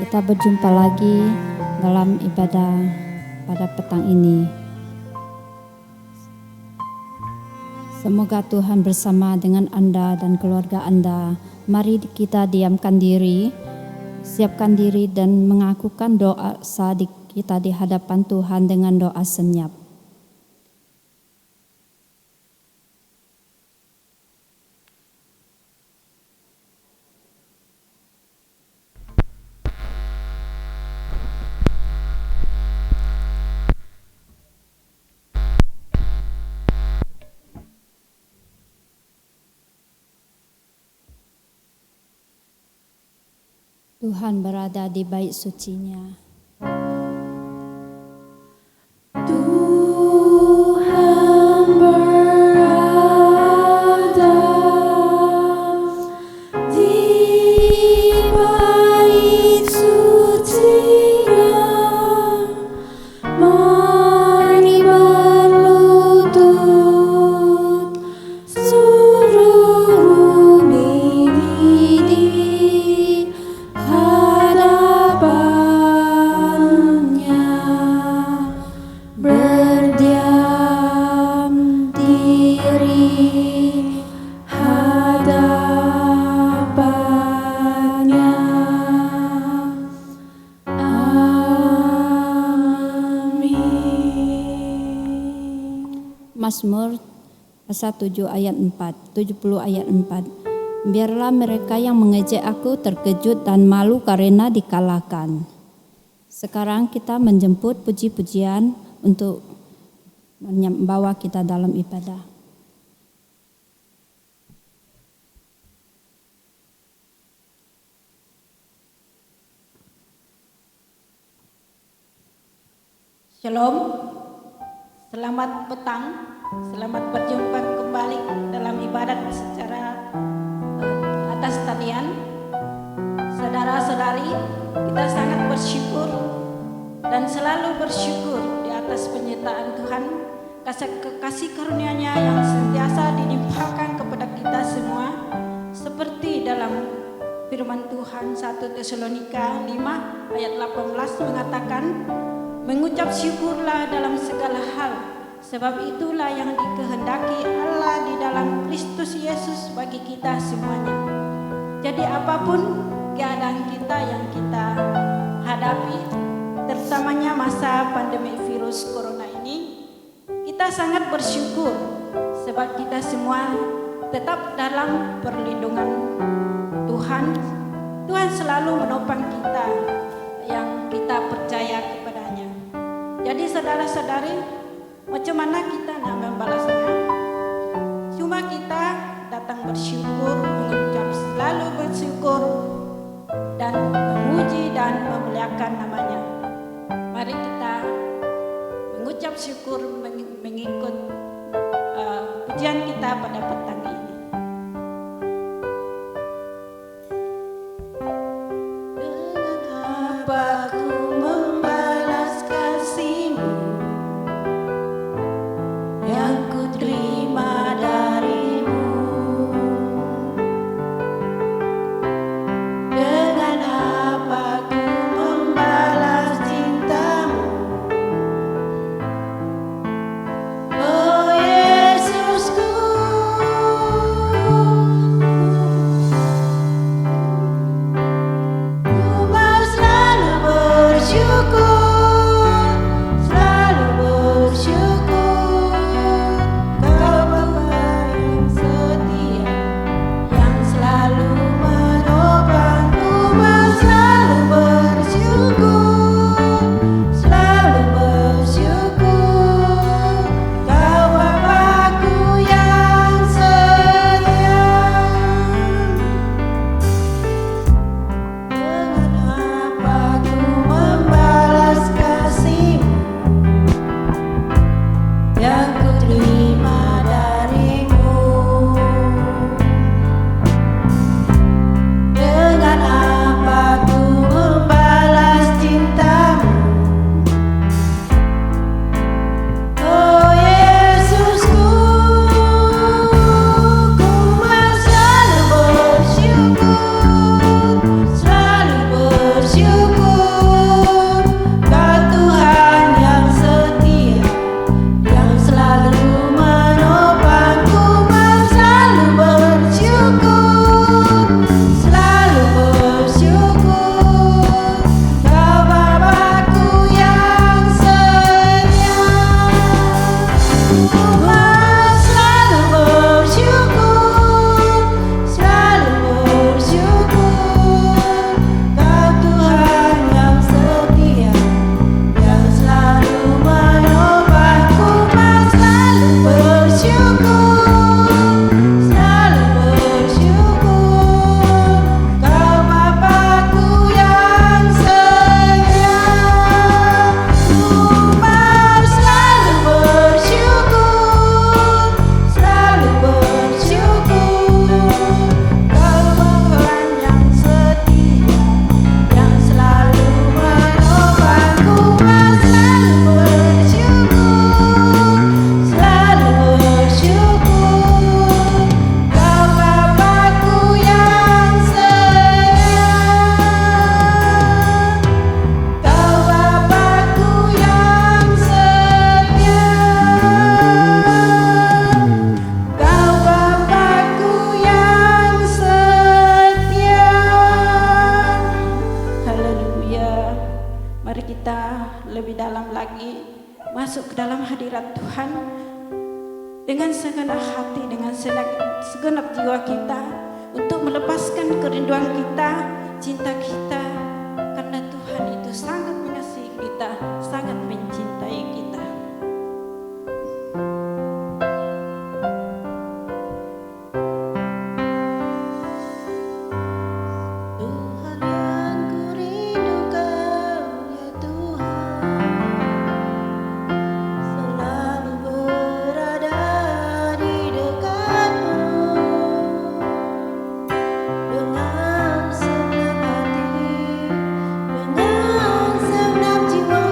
Kita berjumpa lagi dalam ibadah pada petang ini. Semoga Tuhan bersama dengan Anda dan keluarga Anda. Mari kita diamkan diri, siapkan diri dan mengakukan doa saat kita di hadapan Tuhan dengan doa senyap. Tuhan berada di bait suci-Nya. Tuhan berada di bait suci-Nya. Mari berlutut seluruh diri di hadapannya, berdiam diri hadapannya. Amin. Mazmur pasal 7 ayat 4, 70 ayat 4. Biarlah mereka yang mengejek aku terkejut dan malu karena dikalahkan. Sekarang kita menjemput puji-pujian untuk membawa kita dalam ibadah. Shalom, selamat petang, selamat berjumpa kembali dalam ibadat secara atas talian. Saudara-saudari, kita sangat bersyukur dan selalu bersyukur di atas penyertaan Tuhan, kasih karunia-Nya yang sentiasa dilimpahkan kepada kita semua, seperti dalam firman Tuhan 1 Tesalonika 5 ayat 18 mengatakan, mengucap syukurlah dalam segala hal, sebab itulah yang dikehendaki Allah di dalam Kristus Yesus bagi kita semuanya. Jadi apapun keadaan kita yang kita hadapi, terutamanya masa pandemi virus corona ini, kita sangat bersyukur sebab kita semua tetap dalam perlindungan Tuhan. Tuhan selalu menopang kita yang kita percaya kepadanya. Jadi saudara-saudari, macam mana kita nak membalasnya? Cuma kita datang bersyukur, mengucap selalu bersyukur dan memuji dan memuliakan namanya. Mari kita mengucap syukur mengikut pujian kita pada petang ini. Apa ku membalas kasih-Mu yang ku terima dari-Mu? Dengan apa ku membalas cinta-Mu? Oh Yesusku, dalam lagi masuk ke dalam hadirat Tuhan dengan segenap hati, dengan segenap jiwa kita untuk melepaskan kerinduan kita, cinta kita, karena Tuhan itu sangat mengasihi kita, sangat mencintai kita. Tuhan yang kurindukan, ya Tuhan, selalu berada di dekatmu dengan senang hati, dengan senang jiwa,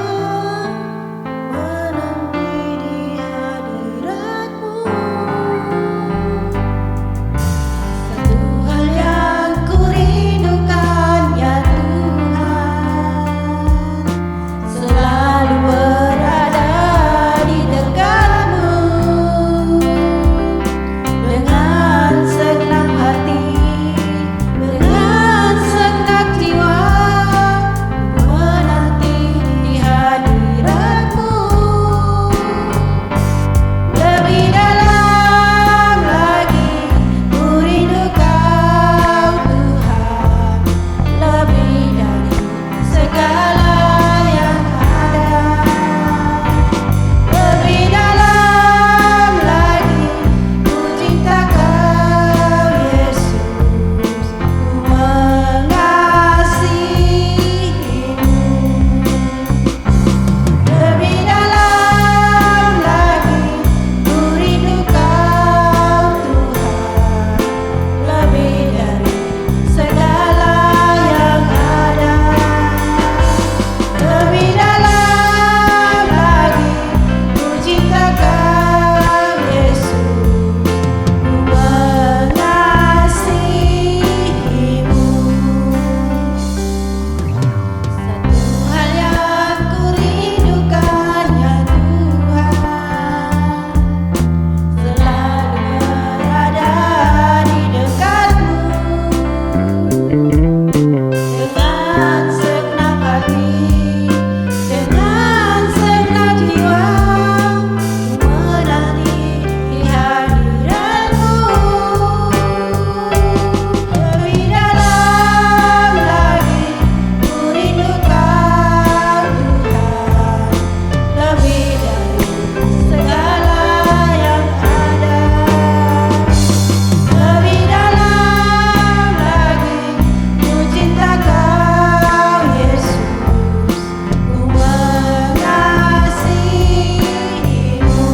menanti di hadiratmu. Satu hal yang kurindukan, ya Tuhan, selalu berada di dekatmu dengan segenap hati, dengan segenap jiwa, menanti di hadiratmu. Lebih dalam lagi ku rindu Kau Tuhan, lebih dari segala yang ada. Lebih dalam lagi ku cinta Kau Yesus, ku mengasihimu. Lebih dalam lagi ku rindu Kau Tuhan, lebih dari segala yang ada. Lebih dalam lagi ku cinta Kau Yesus, ku mengasihimu. Satu hal yang kurindukan, ya Tuhan, selalu berada di dekatmu dengan segenap hati, dengan segenap jiwa, ku menanti di hadiratmu. Lebih dalam lagi ku rindu Kau Tuhan, lebih dari segala yang ada. Lebih dalam lagi ku cinta Kau Yesus, ku mengasihimu.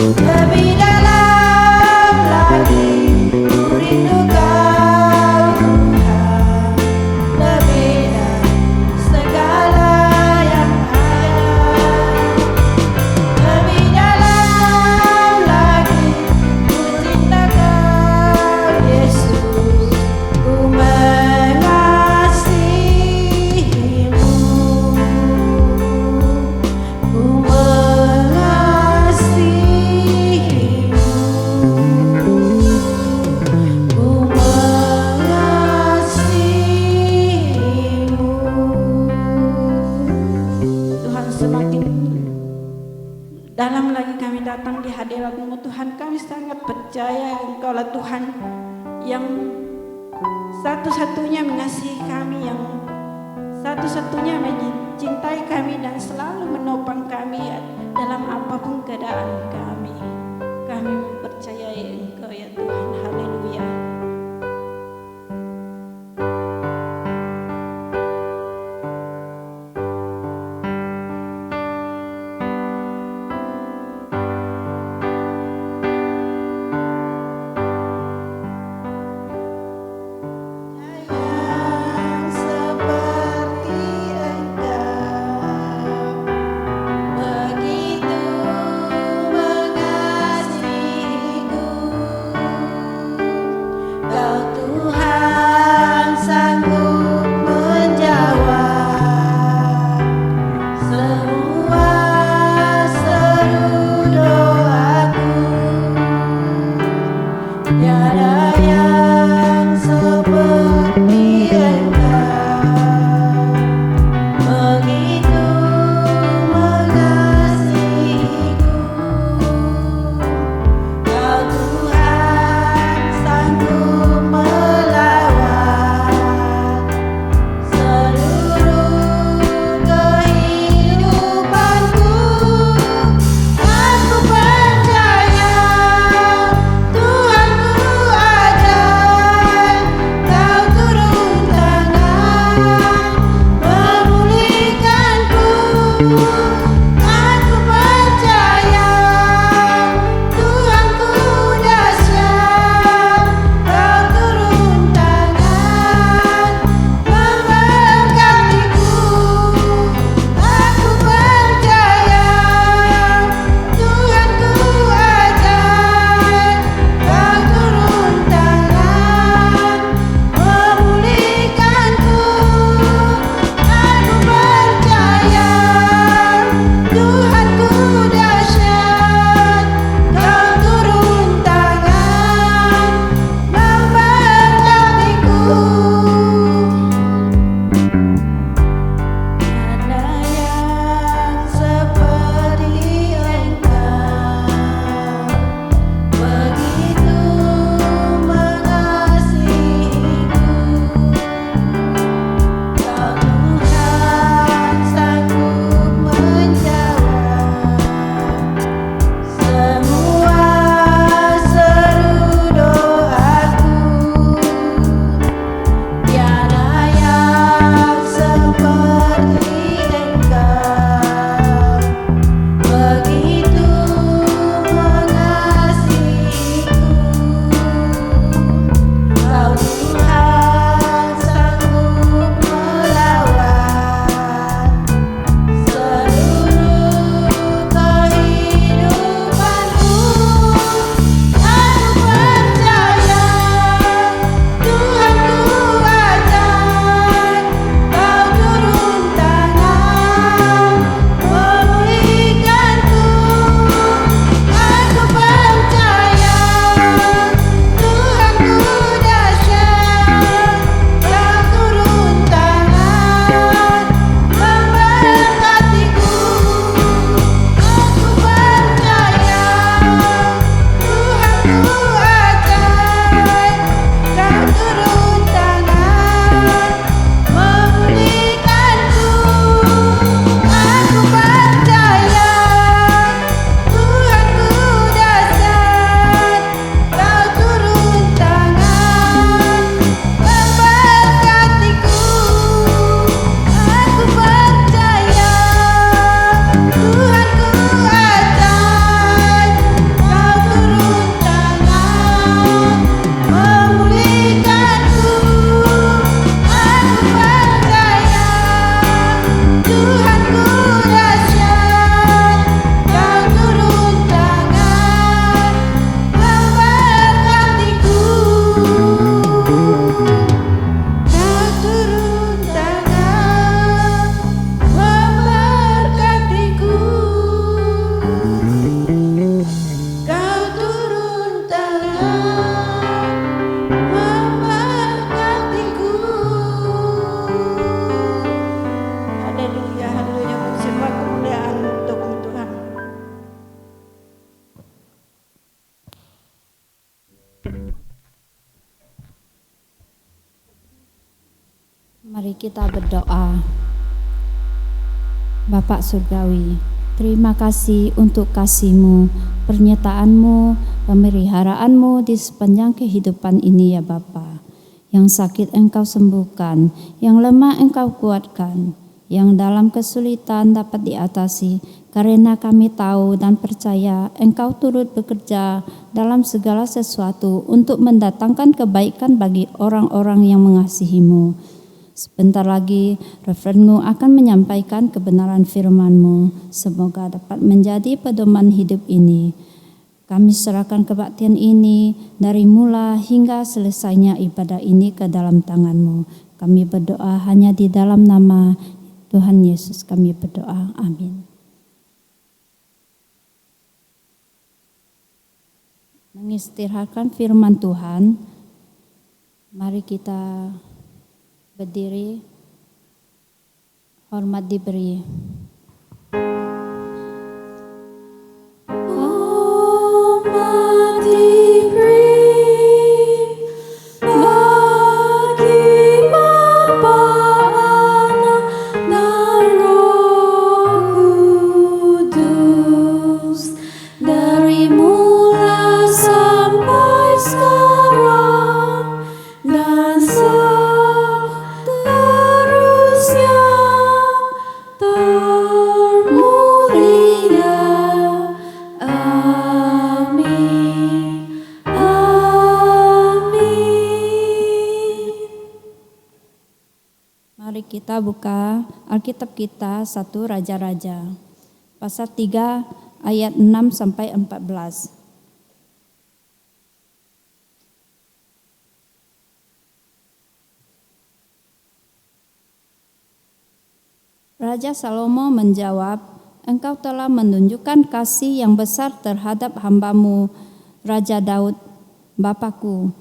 Lebih dalam lagi ku rindu Kau Tuhan, lebih dari segala yang ada. Lebih dalam lagi ku cinta Kau Yesus, ku mengasihimu. Ku mengasihimu. Ku mengasihimu. Tuhan, semakin dalam lagi kami datang di hadirat-Mu Tuhan, kami sangat percaya Engkaulah Tuhan yang satu-satunya mengasihi kami, yang satu-satunya mencintai kami dan selalu menopang kami dalam apapun keadaan kami. Kami mempercayai Engkau, ya Tuhan. Haleluya. Yang seperti Engkau, begitu mengasihiku. Mari kita berdoa. Bapak Surgawi, terima kasih untuk kasih-Mu, penyertaan-Mu, pemeliharaanmu di sepanjang kehidupan ini ya Bapa. Yang sakit Engkau sembuhkan, yang lemah Engkau kuatkan, yang dalam kesulitan dapat diatasi, karena kami tahu dan percaya Engkau turut bekerja dalam segala sesuatu untuk mendatangkan kebaikan bagi orang-orang yang mengasihi-Mu. Sebentar lagi Reverend akan menyampaikan kebenaran firman-Mu. Semoga dapat menjadi pedoman hidup ini. Kami serahkan kebaktian ini dari mula hingga selesainya ibadah ini ke dalam tangan-Mu. Kami berdoa hanya di dalam nama Tuhan Yesus kami berdoa. Amin. Mengistirahatkan firman Tuhan, mari kita berdiri, hormat diberi. Hormat diberi bagi Bapa, Anak, dan Roh Kudus, dari mula sampai sekarang dan seterusnya, termulia. Amin. Amin. Mari kita buka Alkitab kita 1 Raja-Raja pasal 3 ayat 6 sampai 14. Raja Salomo menjawab, "Engkau telah menunjukkan kasih yang besar terhadap hamba-Mu, Raja Daud, Bapakku.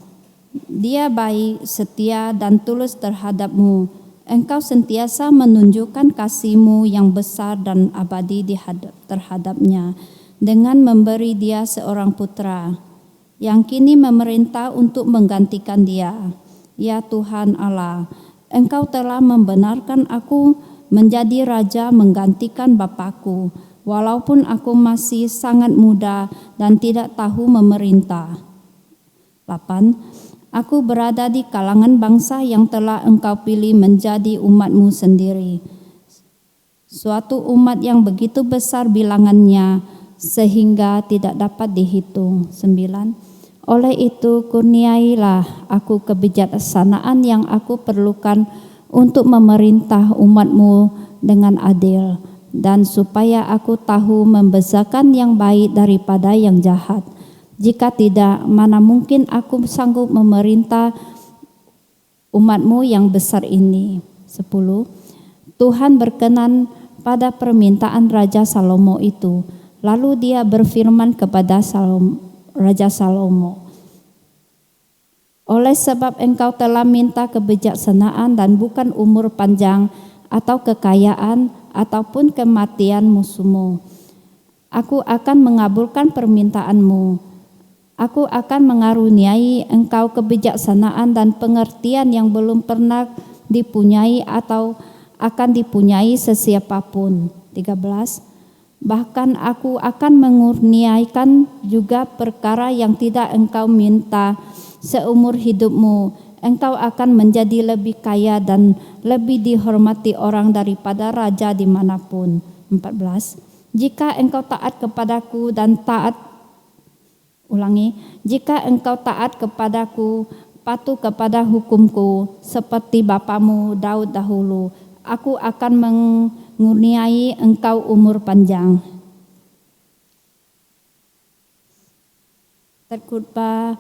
Dia baik, setia, dan tulus terhadap-Mu. Engkau sentiasa menunjukkan kasih-Mu yang besar dan abadi terhadapnya, dengan memberi dia seorang putra, yang kini memerintah untuk menggantikan dia. Ya Tuhan Allah, Engkau telah membenarkan aku menjadi raja menggantikan Bapakku, walaupun aku masih sangat muda dan tidak tahu memerintah." 8. Aku berada di kalangan bangsa yang telah Engkau pilih menjadi umat-Mu sendiri, suatu umat yang begitu besar bilangannya sehingga tidak dapat dihitung. 9. Oleh itu kurniailah aku kebijaksanaan yang aku perlukan untuk memerintah umat-Mu dengan adil, dan supaya aku tahu membezakan yang baik daripada yang jahat. Jika tidak, mana mungkin aku sanggup memerintah umat-Mu yang besar ini. 10. Tuhan berkenan pada permintaan Raja Salomo itu. Lalu dia berfirman kepada Raja Salomo, "Oleh sebab engkau telah minta kebijaksanaan dan bukan umur panjang atau kekayaan ataupun kematian musuhmu, aku akan mengabulkan permintaanmu. Aku akan mengaruniai engkau kebijaksanaan dan pengertian yang belum pernah dipunyai atau akan dipunyai sesiapapun." 13. Bahkan aku akan mengurniakan juga perkara yang tidak engkau minta. Seumur hidupmu, engkau akan menjadi lebih kaya dan lebih dihormati orang daripada raja dimanapun. 14. Jika engkau taat kepadaku dan jika engkau taat kepadaku, patuh kepada hukumku, seperti bapamu Daud dahulu, aku akan mengurniai engkau umur panjang. Terkhotbah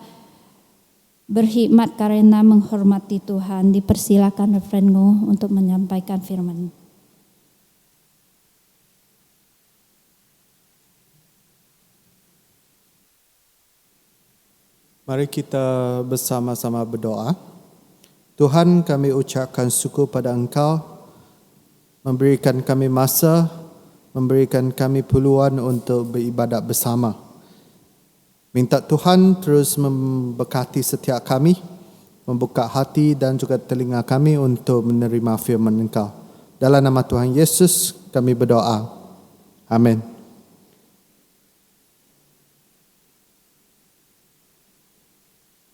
berhikmat karena menghormati Tuhan. Dipersilakan Reverend untuk menyampaikan firman. Mari kita bersama-sama berdoa. Tuhan, kami ucapkan syukur pada Engkau, memberikan kami masa, memberikan kami peluang untuk beribadat bersama. Minta Tuhan terus memberkati setiap kami, membuka hati dan juga telinga kami untuk menerima firman Engkau. Dalam nama Tuhan Yesus kami berdoa. Amin.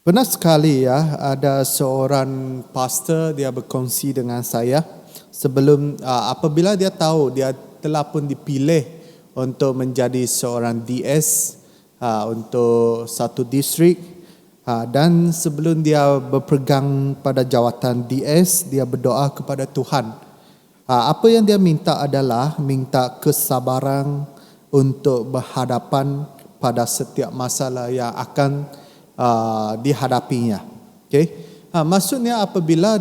Pernah sekali ada seorang pastor dia berkongsi dengan saya sebelum apabila dia tahu dia telah pun dipilih untuk menjadi seorang DS untuk satu distrik, dan sebelum dia berpegang pada jawatan DS, dia berdoa kepada Tuhan. Apa yang dia minta adalah minta kesabaran untuk berhadapan pada setiap masalah yang akan dihadapinya. Okay? Maksudnya apabila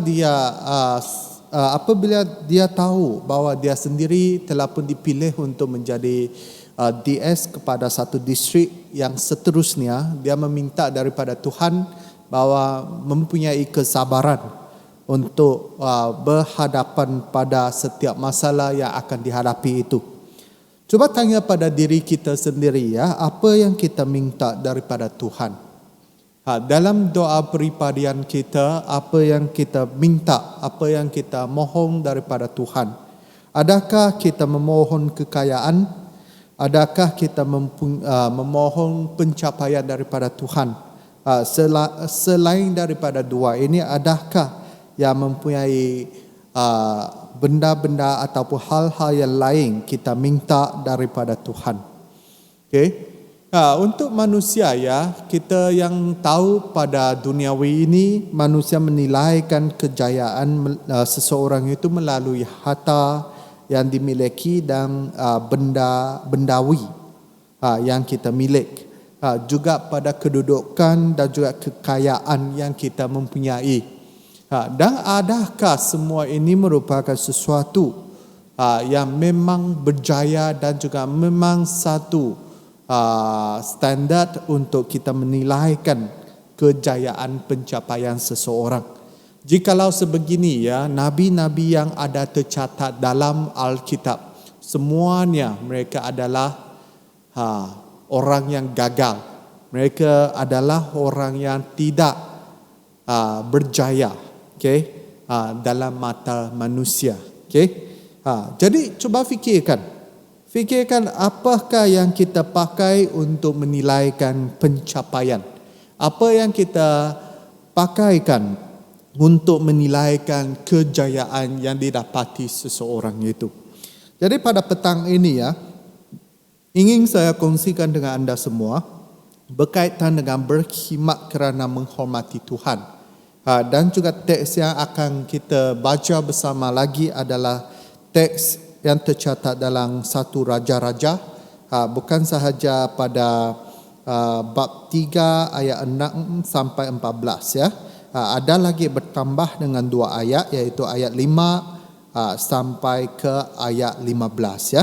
dia tahu bahawa dia sendiri telah pun dipilih untuk menjadi DS kepada satu distrik yang seterusnya, dia meminta daripada Tuhan bahawa mempunyai kesabaran untuk berhadapan pada setiap masalah yang akan dihadapi itu. Cuba tanya pada diri kita sendiri apa yang kita minta daripada Tuhan. Dalam doa peribadian kita, apa yang kita minta, apa yang kita mohon daripada Tuhan. Adakah kita memohon kekayaan? Adakah kita memohon pencapaian daripada Tuhan? Selain daripada dua ini, adakah yang mempunyai benda-benda ataupun hal-hal yang lain kita minta daripada Tuhan? Okay? Untuk manusia kita yang tahu pada duniawi ini, manusia menilaikan kejayaan seseorang itu melalui harta yang dimiliki dan benda bendawi yang kita milik, juga pada kedudukan dan juga kekayaan yang kita mempunyai. Dan adakah semua ini merupakan sesuatu yang memang berjaya dan juga memang satu standard untuk kita menilaikan kejayaan pencapaian seseorang? Jikalau sebegini nabi-nabi yang ada tercatat dalam Alkitab, semuanya mereka adalah orang yang gagal. Mereka adalah orang yang tidak berjaya, dalam mata manusia. Jadi cuba fikirkan apakah yang kita pakai untuk menilaikan pencapaian. Apa yang kita pakaikan untuk menilaikan kejayaan yang didapati seseorang itu. Jadi pada petang ini ingin saya kongsikan dengan anda semua berkaitan dengan berkhidmat kerana menghormati Tuhan. Dan juga teks yang akan kita baca bersama lagi adalah teks yang tercatat dalam 1 Raja-Raja, bukan sahaja pada bab 3 ayat 6 sampai 14 ada lagi bertambah dengan 2 ayat, iaitu ayat 5 sampai ke ayat 15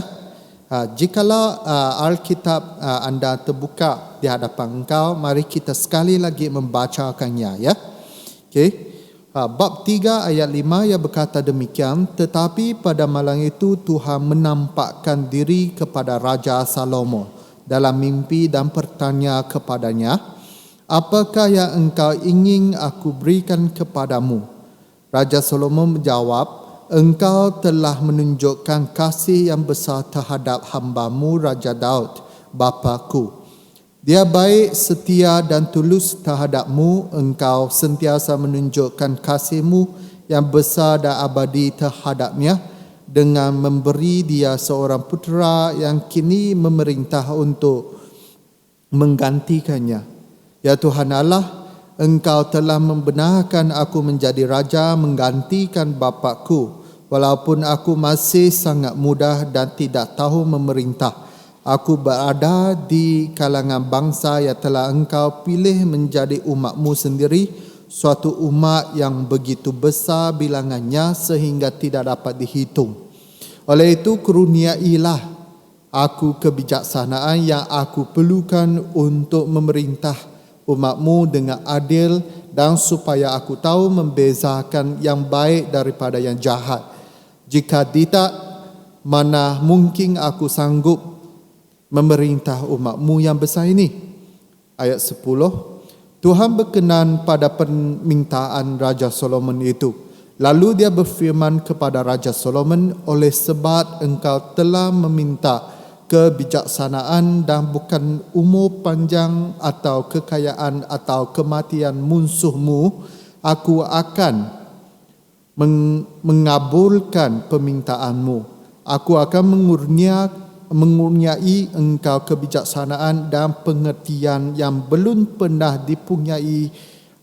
Jikalau Alkitab anda terbuka di hadapan engkau, mari kita sekali lagi membacakannya Bab 3 ayat 5 yang berkata demikian, tetapi pada malam itu Tuhan menampakkan diri kepada Raja Salomo dalam mimpi dan bertanya kepadanya, apakah yang engkau ingin aku berikan kepadamu? Raja Salomo menjawab, engkau telah menunjukkan kasih yang besar terhadap hamba-Mu Raja Daud, bapaku. Dia baik, setia dan tulus terhadap-Mu. Engkau sentiasa menunjukkan kasih-Mu yang besar dan abadi terhadapnya dengan memberi dia seorang putera yang kini memerintah untuk menggantikannya. Ya Tuhan Allah, Engkau telah membenarkan aku menjadi raja menggantikan bapakku, walaupun aku masih sangat muda dan tidak tahu memerintah. Aku berada di kalangan bangsa yang telah Engkau pilih menjadi umat-Mu sendiri, suatu umat yang begitu besar bilangannya sehingga tidak dapat dihitung. Oleh itu kurniailah aku kebijaksanaan yang aku perlukan untuk memerintah umat-Mu dengan adil, dan supaya aku tahu membezakan yang baik daripada yang jahat. Jika tidak, mana mungkin aku sanggup memerintah umat-Mu yang besar ini. Ayat 10, Tuhan berkenan pada permintaan Raja Solomon itu. Lalu dia berfirman kepada Raja Solomon, oleh sebab engkau telah meminta kebijaksanaan dan bukan umur panjang atau kekayaan atau kematian musuhmu, aku akan mengabulkan permintaanmu. Aku akan mengurniai engkau kebijaksanaan dan pengertian yang belum pernah dipunyai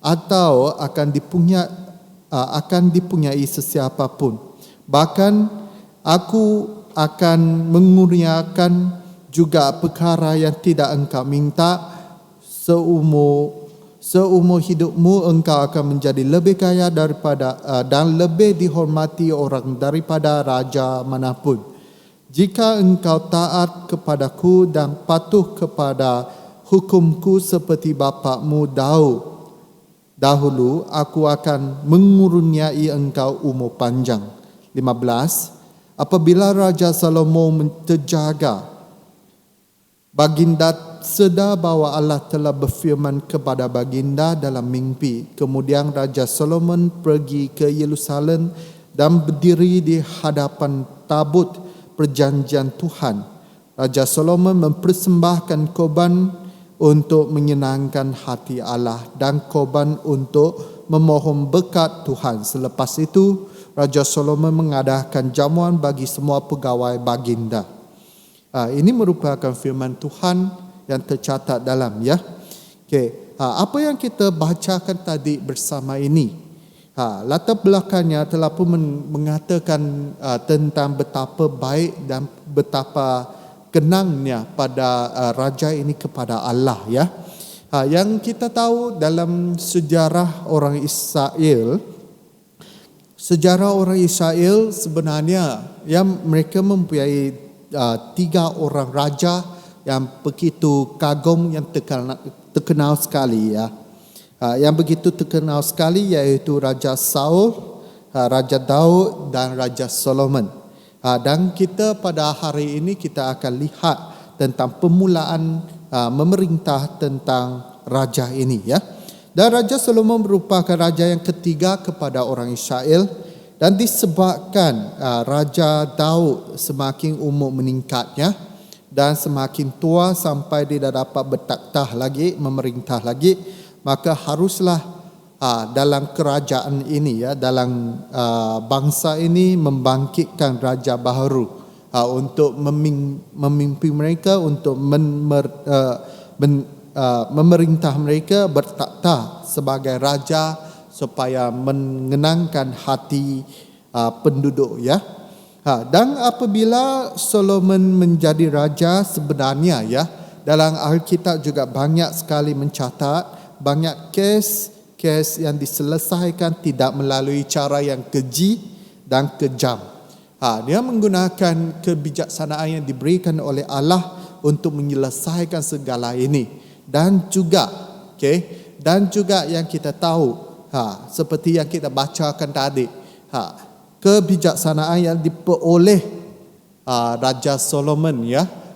atau akan dipunyai sesiapa pun. Bahkan aku akan mengurniakan juga perkara yang tidak engkau minta. Seumur hidupmu engkau akan menjadi lebih kaya daripada dan lebih dihormati orang daripada raja manapun. Jika engkau taat kepadaku dan patuh kepada hukumku seperti bapamu dahulu, aku akan mengurniai engkau umur panjang. 15. Apabila Raja Salomo terjaga, baginda sedar bahawa Allah telah berfirman kepada baginda dalam mimpi. Kemudian Raja Solomon pergi ke Yerusalem dan berdiri di hadapan tabut perjanjian Tuhan. Raja Solomon mempersembahkan korban untuk menyenangkan hati Allah dan korban untuk memohon berkat Tuhan. Selepas itu, Raja Solomon mengadakan jamuan bagi semua pegawai baginda. Ini merupakan firman Tuhan yang tercatat dalam apa yang kita bacakan tadi bersama ini. Latar belakangnya telah pun mengatakan tentang betapa baik dan betapa kenangnya pada raja ini kepada Allah yang kita tahu dalam sejarah orang Israel sebenarnya yang mereka mempunyai 3 orang raja yang begitu kagum, yang terkenal sekali yang begitu terkenal sekali, iaitu Raja Saul, Raja Daud dan Raja Solomon. Dan kita pada hari ini kita akan lihat tentang permulaan memerintah tentang raja ini Dan Raja Solomon merupakan raja yang ketiga kepada orang Israel, dan disebabkan Raja Daud semakin umur meningkatnya dan semakin tua sampai dia dah dapat bertakhta lagi, memerintah lagi, maka haruslah dalam kerajaan ini dalam bangsa ini membangkitkan raja baru untuk memimpin mereka, untuk memerintah mereka, bertakhta sebagai raja supaya mengenangkan hati penduduk Dan apabila Solomon menjadi raja, sebenarnya dalam Alkitab juga banyak sekali mencatat banyak kes yang diselesaikan tidak melalui cara yang keji dan kejam. Dia menggunakan kebijaksanaan yang diberikan oleh Allah untuk menyelesaikan segala ini. Dan juga yang kita tahu, seperti yang kita bacakan tadi, kebijaksanaan yang diperoleh Raja Solomon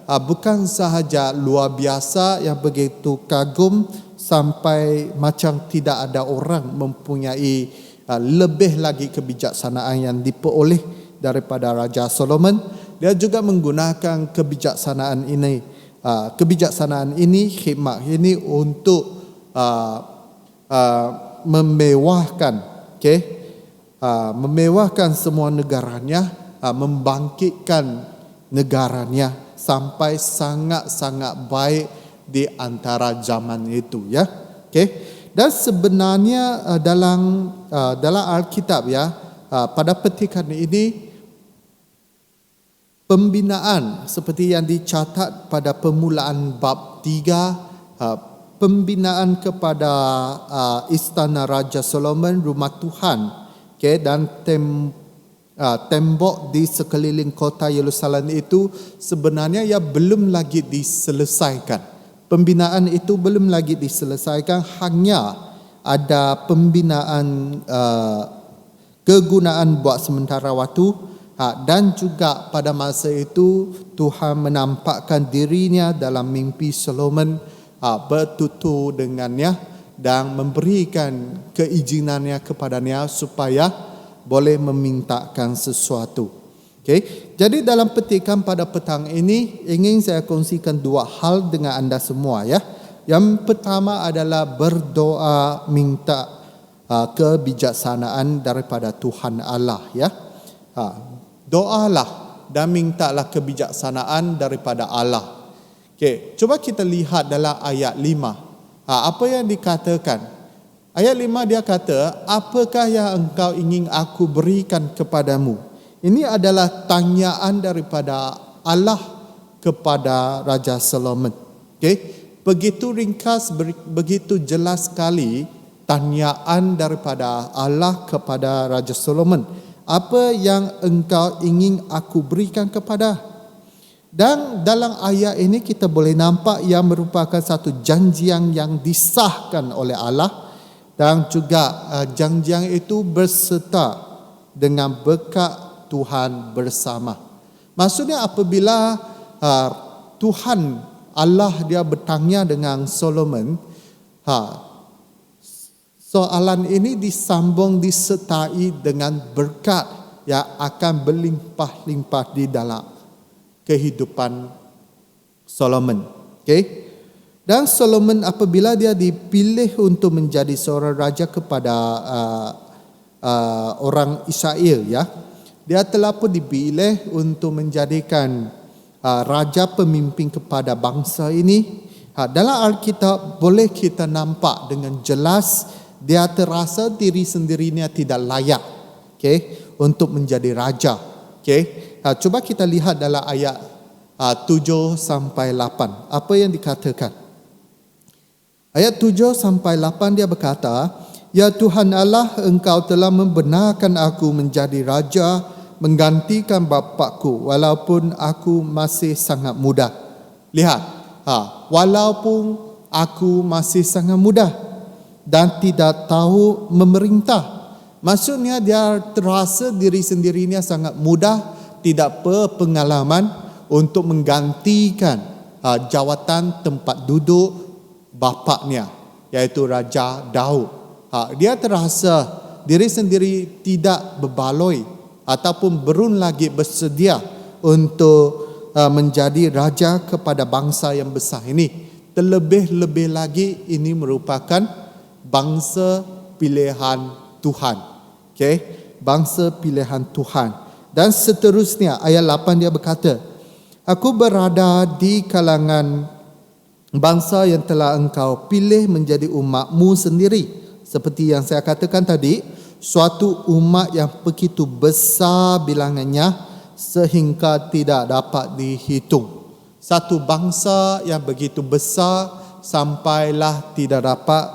bukan sahaja luar biasa yang begitu kagum sampai macam tidak ada orang mempunyai lebih lagi kebijaksanaan yang diperoleh daripada Raja Solomon. Dia juga menggunakan kebijaksanaan ini, hikmah ini untuk memewahkan semua negaranya, membangkitkan negaranya sampai sangat-sangat baik di antara zaman itu Dan sebenarnya dalam Alkitab pada petikan ini, pembinaan seperti yang dicatat pada permulaan bab 3, pembinaan kepada istana Raja Solomon, rumah Tuhan dan tembok di sekeliling kota Yerusalem itu sebenarnya belum lagi diselesaikan. Pembinaan itu belum lagi diselesaikan, hanya ada pembinaan kegunaan buat sementara waktu. Dan juga pada masa itu Tuhan menampakkan dirinya dalam mimpi Solomon, bertutur dengannya dan memberikan keizinannya kepadanya supaya boleh memintakan sesuatu. Okay? Jadi dalam petikan pada petang ini ingin saya kongsikan dua hal dengan anda semua ya. Yang pertama adalah berdoa minta kebijaksanaan daripada Tuhan Allah ya. Doalah dan mintalah kebijaksanaan daripada Allah. Okay, coba kita lihat dalam ayat 5. Apa yang dikatakan? Ayat 5 dia kata, apakah yang engkau ingin aku berikan kepadamu? Ini adalah tanyaan daripada Allah kepada Raja Solomon. Okay? Begitu ringkas, begitu jelas sekali tanyaan daripada Allah kepada Raja Solomon. Apa yang engkau ingin aku berikan kepada? Dan dalam ayat ini kita boleh nampak yang merupakan satu janjian yang disahkan oleh Allah. Dan juga janjian itu berserta dengan berkat Tuhan bersama. Maksudnya apabila Tuhan Allah dia bertanya dengan Solomon, soalan ini disambung disertai dengan berkat yang akan berlimpah-limpah di dalam kehidupan Solomon. Okay? Dan Solomon apabila dia dipilih untuk menjadi seorang raja kepada orang Israel ya, dia telah pun dipilih untuk menjadikan raja pemimpin kepada bangsa ini. Dalam Alkitab boleh kita nampak dengan jelas dia terasa diri sendirinya tidak layak, okay, untuk menjadi raja. Okay. Coba kita lihat dalam ayat 7 sampai 8. Apa yang dikatakan? Ayat 7 sampai 8 dia berkata, ya Tuhan Allah, engkau telah membenarkan aku menjadi raja menggantikan bapakku walaupun aku masih sangat muda. Lihat, walaupun aku masih sangat muda dan tidak tahu memerintah. Maksudnya dia terasa diri sendirinya sangat muda, tidak berpengalaman untuk menggantikan jawatan tempat duduk bapaknya, yaitu Raja Daud. Dia terasa diri sendiri tidak berbaloi ataupun belum lagi bersedia untuk menjadi raja kepada bangsa yang besar ini. Terlebih-lebih lagi ini merupakan bangsa pilihan Tuhan. Okay? Bangsa pilihan Tuhan. Dan seterusnya ayat 8 dia berkata, aku berada di kalangan bangsa yang telah engkau pilih menjadi umatmu sendiri. Seperti yang saya katakan tadi, suatu umat yang begitu besar bilangannya sehingga tidak dapat dihitung. Satu bangsa yang begitu besar sampailah tidak dapat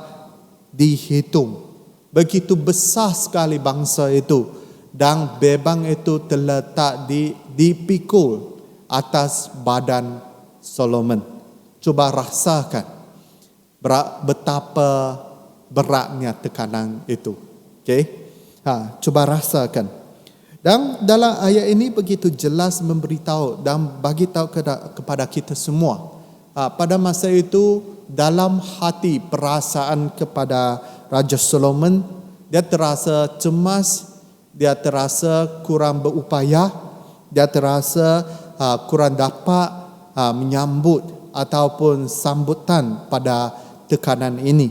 dihitung. Begitu besar sekali bangsa itu, dan beban itu terletak dipikul atas badan Solomon. Coba rasakan betapa beratnya tekanan itu. Okay? Coba rasakan. Dan dalam ayat ini begitu jelas memberitahu dan bagi tahu kepada kita semua. Pada masa itu dalam hati perasaan kepada Raja Solomon, dia terasa cemas, dia terasa kurang berupaya, dia terasa kurang dapat menyambut ataupun sambutan pada tekanan ini.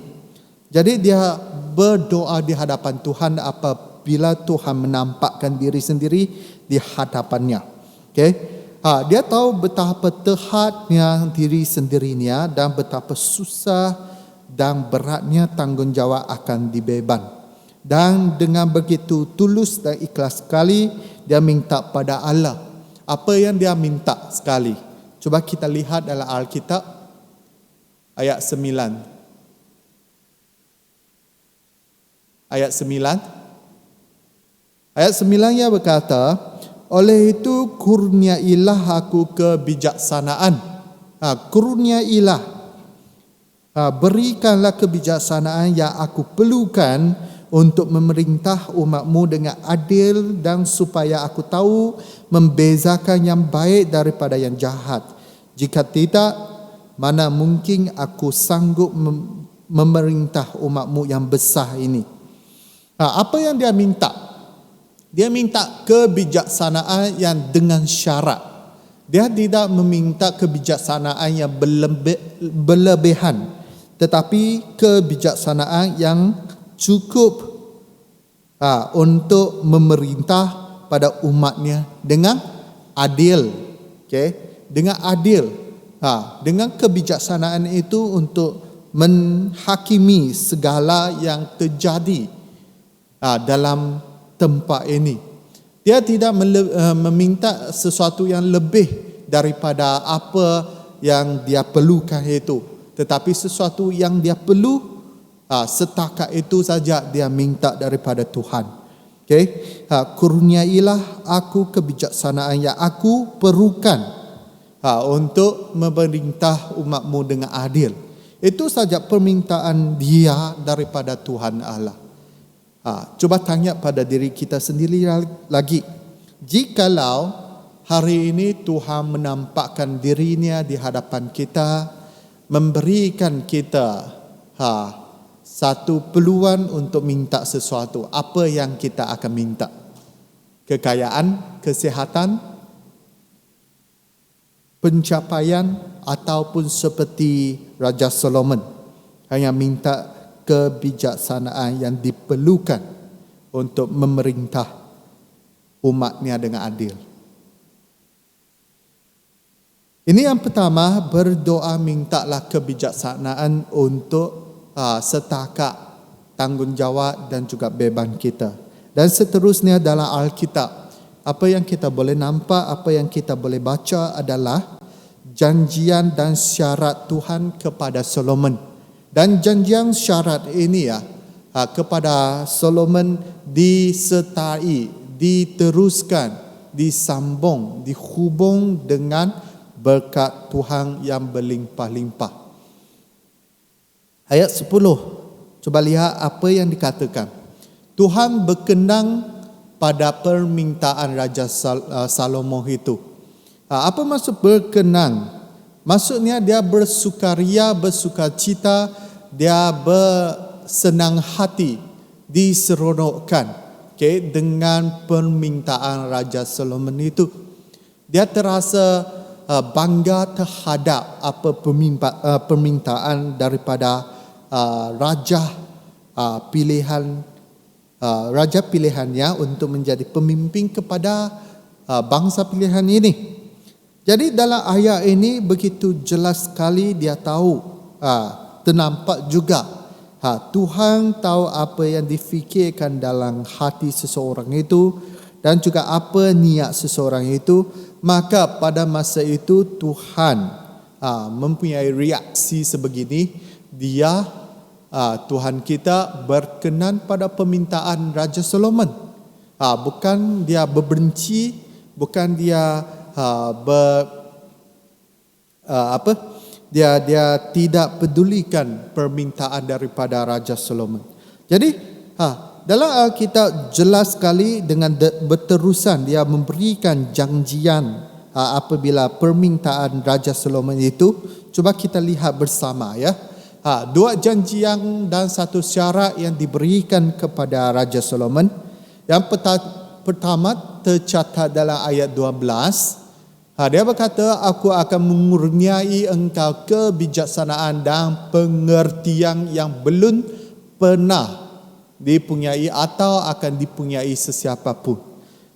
Jadi dia berdoa di hadapan Tuhan apabila Tuhan menampakkan diri sendiri di hadapannya. Okay? Dia tahu betapa terhadnya diri sendirinya dan betapa susah dan beratnya tanggungjawab akan dibeban. Dan dengan begitu tulus dan ikhlas sekali dia minta pada Allah. Apa yang dia minta sekali? Coba kita lihat dalam Alkitab ayat 9. Ayat 9. Ayat 9 ia berkata, oleh itu kurniailah aku kebijaksanaan. Kurniailah. Berikanlah kebijaksanaan yang aku perlukan untuk memerintah umatmu dengan adil dan supaya aku tahu membezakan yang baik daripada yang jahat. Jika tidak, mana mungkin aku sanggup memerintah umatmu yang besar ini. Apa yang dia minta? Dia minta kebijaksanaan yang dengan syarat. Dia tidak meminta kebijaksanaan yang berlebihan, tetapi kebijaksanaan yang cukup untuk memerintah pada umatnya dengan adil. Dengan adil. Dengan kebijaksanaan itu untuk menghakimi segala yang terjadi dalam tempat ini. Dia tidak meminta sesuatu yang lebih daripada apa yang dia perlukan itu, tetapi sesuatu yang dia perlu, setakat itu saja dia minta daripada Tuhan. Kurniailah aku kebijaksanaan yang aku perlukan untuk memerintah umatmu dengan adil. Itu saja permintaan dia daripada Tuhan Allah. Coba tanya pada diri kita sendiri lagi. Jikalau hari ini Tuhan menampakkan dirinya di hadapan kita, memberikan kita satu peluang untuk minta sesuatu, apa yang kita akan minta? Kekayaan, kesihatan, pencapaian, ataupun seperti Raja Solomon hanya minta kebijaksanaan yang diperlukan untuk memerintah umatnya dengan adil. Ini yang pertama, berdoa mintalah kebijaksanaan untuk setakat tanggungjawab dan juga beban kita. Dan seterusnya dalam Alkitab, apa yang kita boleh nampak, apa yang kita boleh baca adalah janjian dan syarat Tuhan kepada Solomon. Dan janjian syarat ini kepada Solomon disertai, diteruskan, disambung, dihubung dengan berkat Tuhan yang berlimpah-limpah. Ayat 10, coba lihat apa yang dikatakan. Tuhan berkenan pada permintaan Raja Salomo itu. Apa maksud berkenan? Maksudnya dia bersukaria, bersukacita, dia bersenang hati, diseronokkan dengan permintaan Raja Solomon itu. Dia terasa bangga terhadap apa permintaan daripada raja pilihannya untuk menjadi pemimpin kepada bangsa pilihan ini. Jadi dalam ayat ini begitu jelas sekali dia tahu, ternampak juga Tuhan tahu apa yang difikirkan dalam hati seseorang itu dan juga apa niat seseorang itu. Maka pada masa itu Tuhan mempunyai reaksi sebegini. Dia Tuhan kita berkenan pada permintaan Raja Solomon. Bukan dia berbenci, bukan dia dia tidak pedulikan permintaan daripada Raja Solomon. Jadi dalam Alkitab jelas sekali dengan berterusan dia memberikan janjian apabila permintaan Raja Solomon itu. Coba kita lihat bersama ya. Dua janjian dan satu syarat yang diberikan kepada Raja Solomon. Yang pertama tercatat dalam ayat 12. Dia berkata, aku akan mengurniai engkau kebijaksanaan dan pengertian yang belum pernah dipunyai atau akan dipunyai sesiapa pun.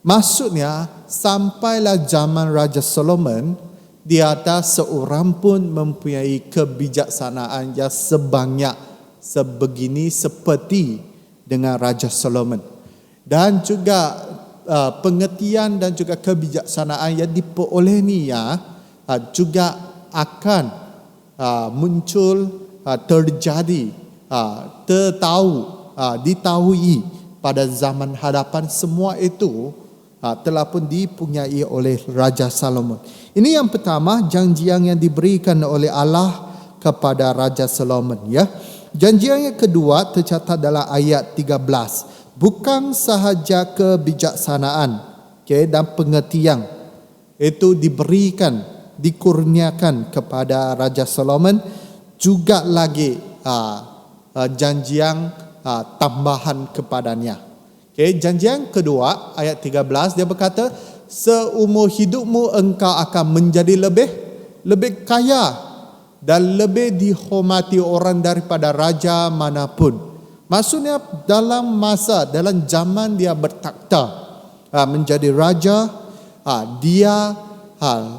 Maksudnya, sampailah zaman Raja Solomon, tiada seorang pun mempunyai kebijaksanaan yang sebanyak sebegini seperti dengan Raja Solomon. Dan juga pengertian dan juga kebijaksanaan yang diperolehnya juga akan muncul, terjadi, ditahui pada zaman hadapan. Semua itu telah pun dipunyai oleh Raja Solomon. Ini yang pertama, janjian yang diberikan oleh Allah kepada Raja Solomon ya. Janjian yang kedua tercatat dalam ayat 13. Bukan sahaja kebijaksanaan dan pengertian itu diberikan, dikurniakan kepada Raja Solomon, juga lagi janji yang tambahan kepadanya. Okay, janji yang kedua ayat 13 dia berkata, seumur hidupmu engkau akan menjadi lebih kaya dan lebih dihormati orang daripada raja manapun. Maksudnya dalam zaman dia bertakhta menjadi raja, dia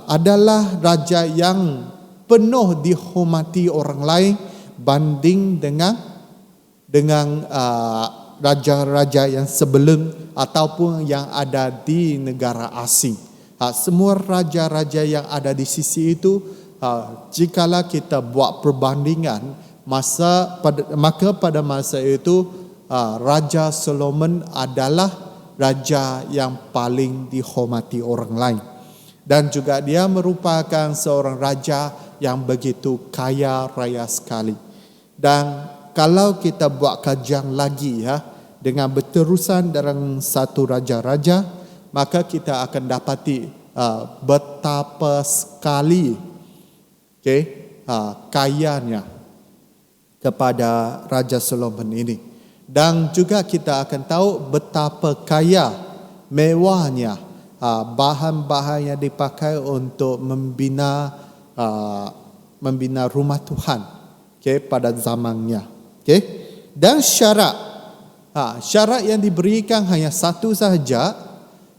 adalah raja yang penuh dihormati orang lain banding dengan raja-raja yang sebelum ataupun yang ada di negara asing. Semua raja-raja yang ada di sisi itu, jikalau kita buat perbandingan, maka pada masa itu Raja Solomon adalah raja yang paling dihormati orang lain. Dan juga dia merupakan seorang raja yang begitu kaya raya sekali. Dan kalau kita buat kajian lagi dengan berterusan dalam satu raja-raja, maka kita akan dapati betapa sekali kayanya kepada Raja Solomon ini. Dan juga kita akan tahu betapa kaya mewahnya bahan-bahan yang dipakai untuk membina rumah Tuhan pada zamannya. Dan syarat yang diberikan hanya satu sahaja,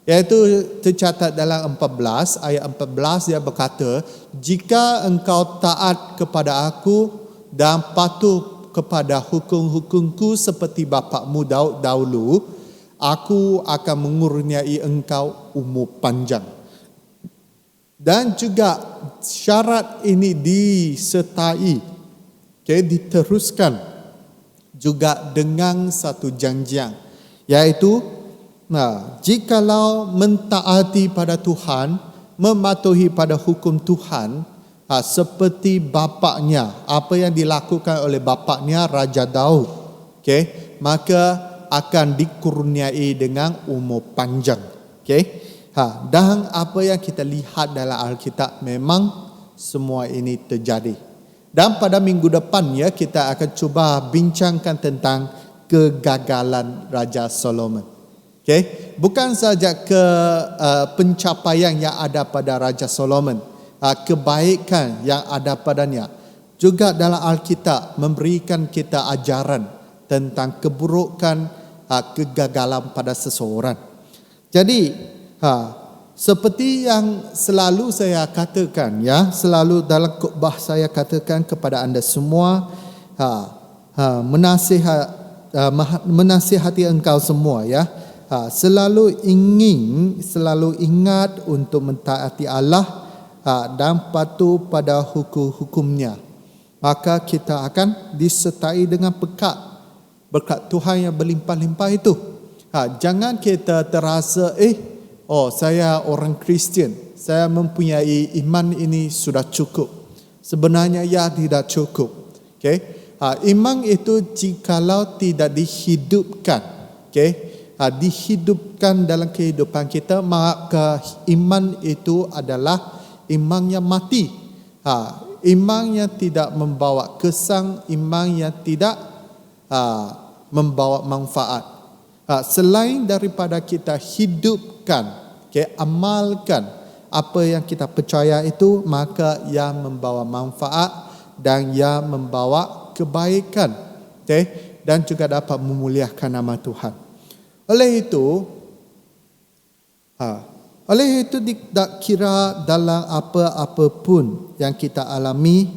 iaitu tercatat dalam 14 ayat 14 dia berkata, jika engkau taat kepada aku dan patuh kepada hukum-hukumku seperti bapakmu Daud dahulu, aku akan mengurniai engkau umur panjang. Dan juga syarat ini disertai, diteruskan juga dengan satu janjian, iaitu jikalau mentaati pada Tuhan, mematuhi pada hukum Tuhan, seperti bapaknya, apa yang dilakukan oleh bapaknya Raja Daud, maka akan dikurniai dengan umur panjang. Dan apa yang kita lihat dalam Alkitab, memang semua ini terjadi. Dan pada minggu depan kita akan cuba bincangkan tentang kegagalan Raja Solomon. Bukan saja pencapaian yang ada pada Raja Solomon, kebaikan yang ada padanya, juga dalam Alkitab memberikan kita ajaran tentang keburukan, kegagalan pada seseorang. Jadi seperti yang selalu saya katakan, selalu dalam khotbah saya katakan kepada anda semua, menasihati engkau semua, selalu ingat untuk mentaati Allah dan patuh pada hukum-hukumnya. Maka kita akan disertai dengan berkat Tuhan yang berlimpah-limpah itu. Jangan kita terasa saya orang Kristian, saya mempunyai iman ini sudah cukup. Sebenarnya tidak cukup. Iman itu jikalau tidak dihidupkan, dihidupkan dalam kehidupan kita, maka iman itu adalah iman yang mati. Iman yang tidak membawa kesan, iman yang tidak membawa manfaat. Selain daripada kita hidupkan, amalkan apa yang kita percaya itu, maka ia membawa manfaat dan ia membawa kebaikan, dan juga dapat memuliakan nama Tuhan. Oleh itu tidak kira dalam apa-apa pun yang kita alami,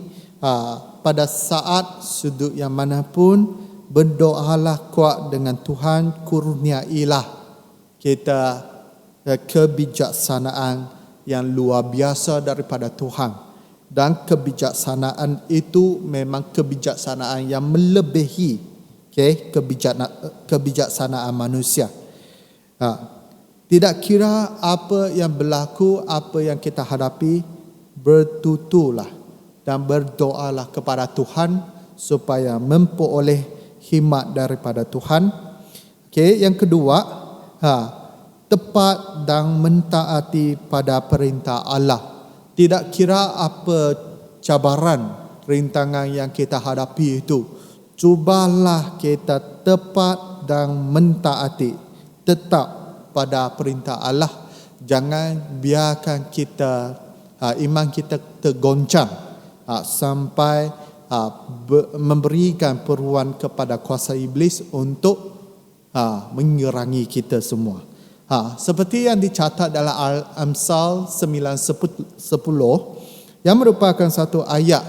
pada saat sudut yang manapun, berdoalah kuat dengan Tuhan, kurniailah kita kebijaksanaan yang luar biasa daripada Tuhan. Dan kebijaksanaan itu memang kebijaksanaan yang melebihi kebijaksanaan manusia. Tidak kira apa yang berlaku, apa yang kita hadapi, bertuturlah dan berdoalah kepada Tuhan supaya memperoleh hikmat daripada Tuhan. Yang kedua, tepat dan mentaati pada perintah Allah. Tidak kira apa cabaran, rintangan yang kita hadapi itu, cubalah kita tepat dan mentaati, tetap pada perintah Allah. Jangan biarkan kita iman kita tergoncang sampai memberikan peluang kepada kuasa iblis untuk menyerangi kita semua. Seperti yang dicatat dalam Amsal 9:10 yang merupakan satu ayat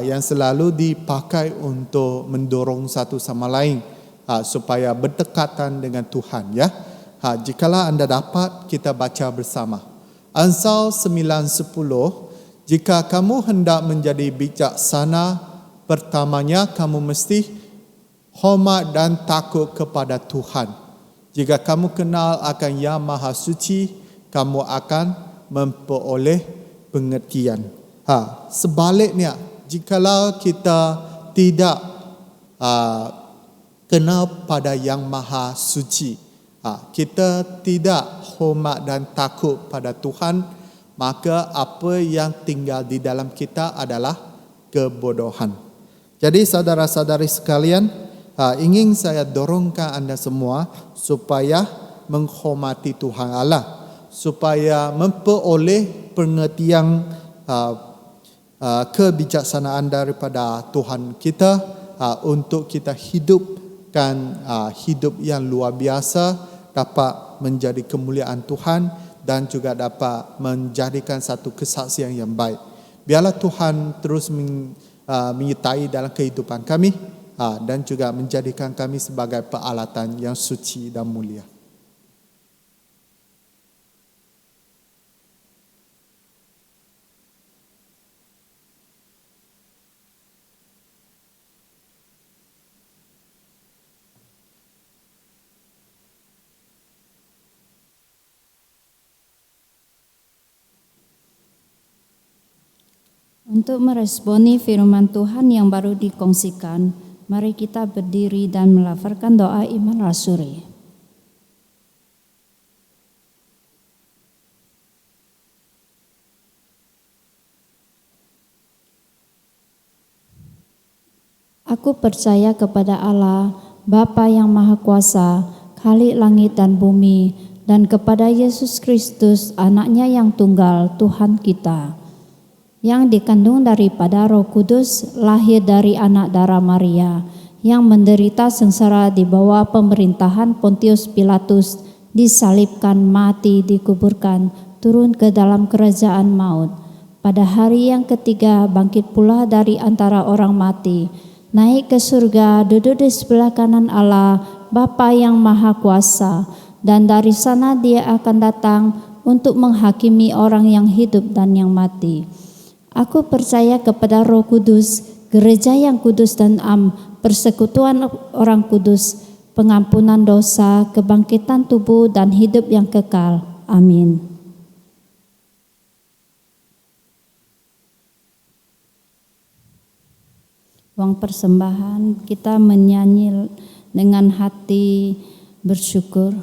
yang selalu dipakai untuk mendorong satu sama lain supaya berdekatan dengan Tuhan, ya. Jikalau anda dapat, kita baca bersama. Amsal 9:10, jika kamu hendak menjadi bijaksana, pertamanya kamu mesti hormat dan takut kepada Tuhan. Jika kamu kenal akan Yang Maha Suci, kamu akan memperoleh pengertian. Sebaliknya, jikalau kita tidak kenal pada Yang Maha Suci, kita tidak hormat dan takut pada Tuhan, maka apa yang tinggal di dalam kita adalah kebodohan. Jadi saudara-saudari sekalian, ingin saya dorongkan anda semua supaya menghormati Tuhan Allah, supaya memperoleh pengertian kebijaksanaan daripada Tuhan kita untuk kita hidupkan hidup yang luar biasa, dapat menjadi kemuliaan Tuhan dan juga dapat menjadikan satu kesaksian yang baik. Biarlah Tuhan terus menyertai dalam kehidupan kami dan juga menjadikan kami sebagai peralatan yang suci dan mulia. Untuk meresponi firman Tuhan yang baru dikongsikan, mari kita berdiri dan melafalkan doa iman rasuli. Aku percaya kepada Allah, Bapa yang Maha Kuasa, Khalik langit dan bumi, dan kepada Yesus Kristus, Anaknya yang tunggal, Tuhan kita, yang dikandung daripada Roh Kudus, lahir dari anak darah Maria, yang menderita sengsara di bawah pemerintahan Pontius Pilatus, disalibkan, mati, dikuburkan, turun ke dalam kerajaan maut. Pada hari yang ketiga bangkit pula dari antara orang mati, naik ke surga, duduk di sebelah kanan Allah, Bapa yang Maha Kuasa, dan dari sana Dia akan datang untuk menghakimi orang yang hidup dan yang mati. Aku percaya kepada Roh Kudus, gereja yang kudus dan persekutuan orang kudus, pengampunan dosa, kebangkitan tubuh dan hidup yang kekal. Amin. Uang persembahan kita menyanyi dengan hati bersyukur.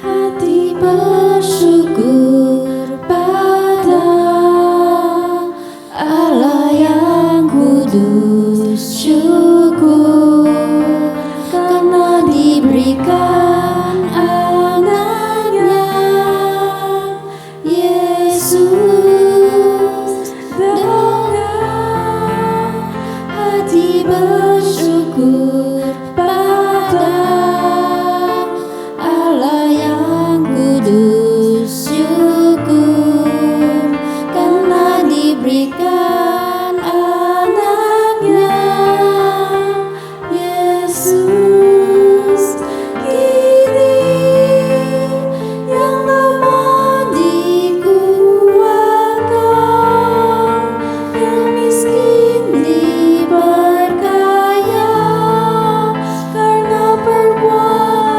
Hati bersyukur pada Allah yang kudus, syukur karena diberikan anaknya Yesus. Dengan hati bersyukur pada Allah yang kudus, syukur karena diberikan anaknya Yesus. Kini yang lemah dikuatkan, yang miskin diperkaya karena perbuatan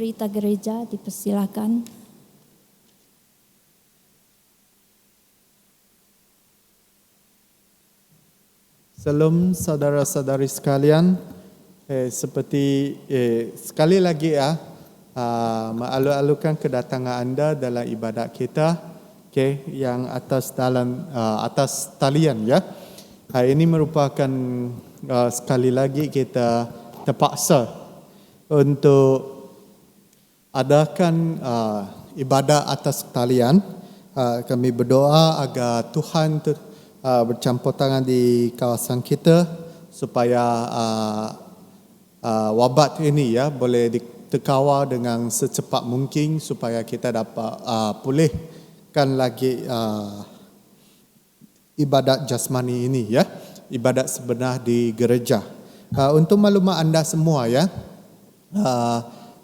cerita gereja dipersilakan. Salam saudara-saudari sekalian, seperti sekali lagi mengalu-alukan kedatangan anda dalam ibadat kita, yang atas talian ya. Ini merupakan sekali lagi kita terpaksa untuk adakan ibadat atas talian. Kami berdoa agar Tuhan bercampur tangan di kawasan kita supaya wabak ini ya boleh dikawal dengan secepat mungkin supaya kita dapat pulihkan lagi ibadat jasmani ini ya, ibadat sebenar di gereja. Untuk maklumat anda semua ya,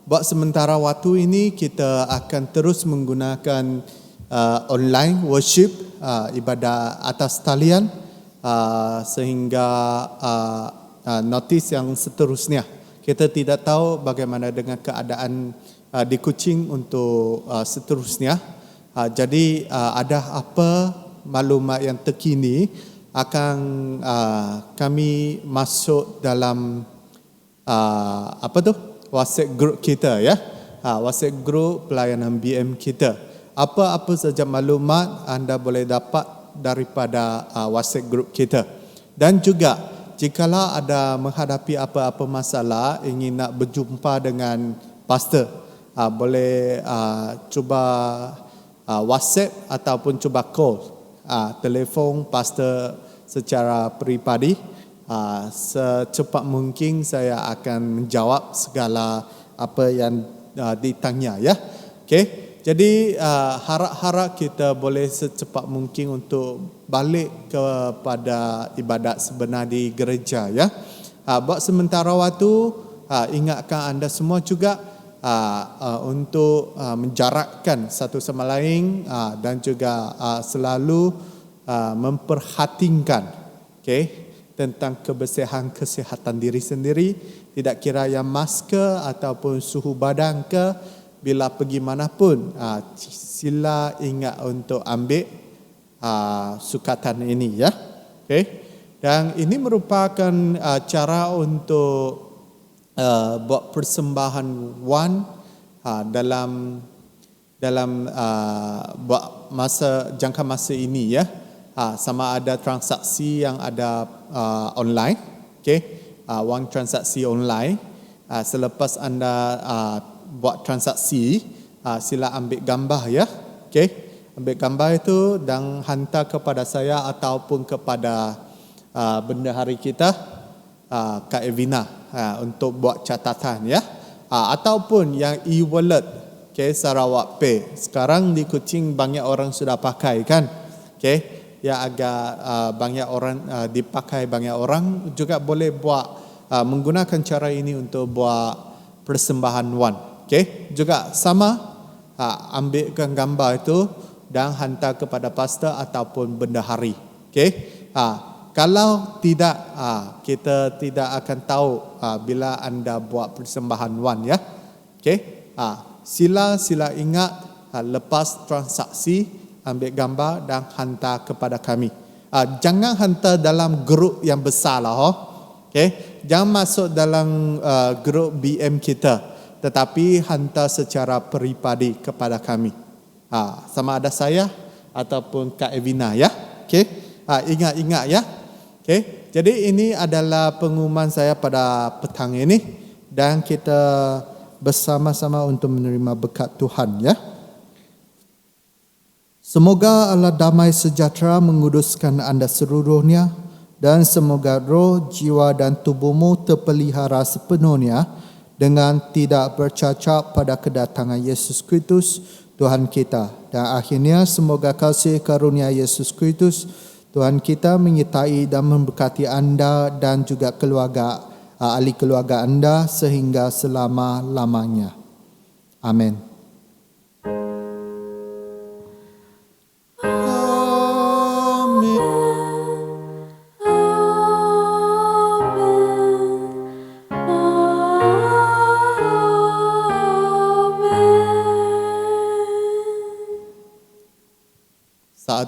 buat sementara waktu ini kita akan terus menggunakan online worship, ibadat atas talian, sehingga notis yang seterusnya. Kita tidak tahu bagaimana dengan keadaan di Kuching untuk seterusnya. Jadi ada apa maklumat yang terkini akan kami masuk dalam WhatsApp group kita ya, WhatsApp group pelayanan BM kita. Apa-apa saja maklumat anda boleh dapat daripada WhatsApp group kita. Dan juga jikalau ada menghadapi apa-apa masalah ingin nak berjumpa dengan pastor, boleh cuba WhatsApp ataupun cuba call telefon pastor secara peribadi. Secepat mungkin saya akan menjawab segala apa yang ditanya ya. Okey. Jadi harap-harap kita boleh secepat mungkin untuk balik kepada ibadat sebenar di gereja ya. Buat sementara waktu, ingatkan anda semua juga untuk menjarakkan satu sama lain dan juga selalu memperhatikan tentang kebersihan kesihatan diri sendiri, tidak kira yang masker ataupun suhu badan ke. Bila pergi manapun, sila ingat untuk ambil sukatan ini ya. Okay? Dan ini merupakan cara untuk buat persembahan wan dalam buat jangka masa ini ya. Sama ada transaksi yang ada online, wan transaksi online. Selepas anda buat transaksi, sila ambil gambar ya. Ambil gambar itu dan hantar kepada saya ataupun kepada bendahari kita, Kak Evina, untuk buat catatan ya. Ataupun yang e-wallet, Sarawak Pay. Sekarang di Kuching banyak orang sudah pakai kan. Ya agak banyak orang dipakai, banyak orang juga boleh buat menggunakan cara ini untuk buat persembahan wan. Juga sama, ambilkan gambar itu dan hantar kepada pastor ataupun bendahari. Kalau tidak, kita tidak akan tahu bila anda buat persembahan wan ya. Sila ingat, lepas transaksi ambil gambar dan hantar kepada kami. Jangan hantar dalam grup yang besar lah. Jangan masuk dalam grup BM kita, tetapi hantar secara peribadi kepada kami. Sama ada saya ataupun Kak Evina ya. Ingat ya. Jadi ini adalah pengumuman saya pada petang ini dan kita bersama-sama untuk menerima berkat Tuhan ya. Semoga Allah damai sejahtera menguduskan anda seluruhnya dan semoga roh, jiwa dan tubuhmu terpelihara sepenuhnya dengan tidak bercacat pada kedatangan Yesus Kristus Tuhan kita. Dan akhirnya semoga kasih karunia Yesus Kristus Tuhan kita menyertai dan memberkati anda dan juga keluarga, ahli keluarga anda sehingga selama-lamanya. Amin.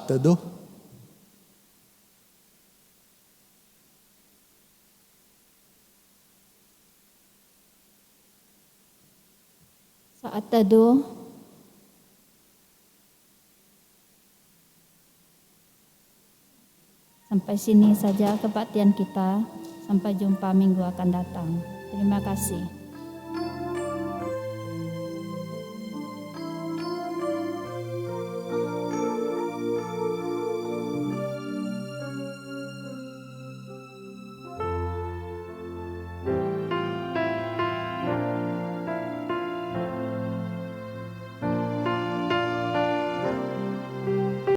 saat teduh. Saat teduh. Sampai sini saja kebaktian kita. Sampai jumpa minggu akan datang. Terima kasih.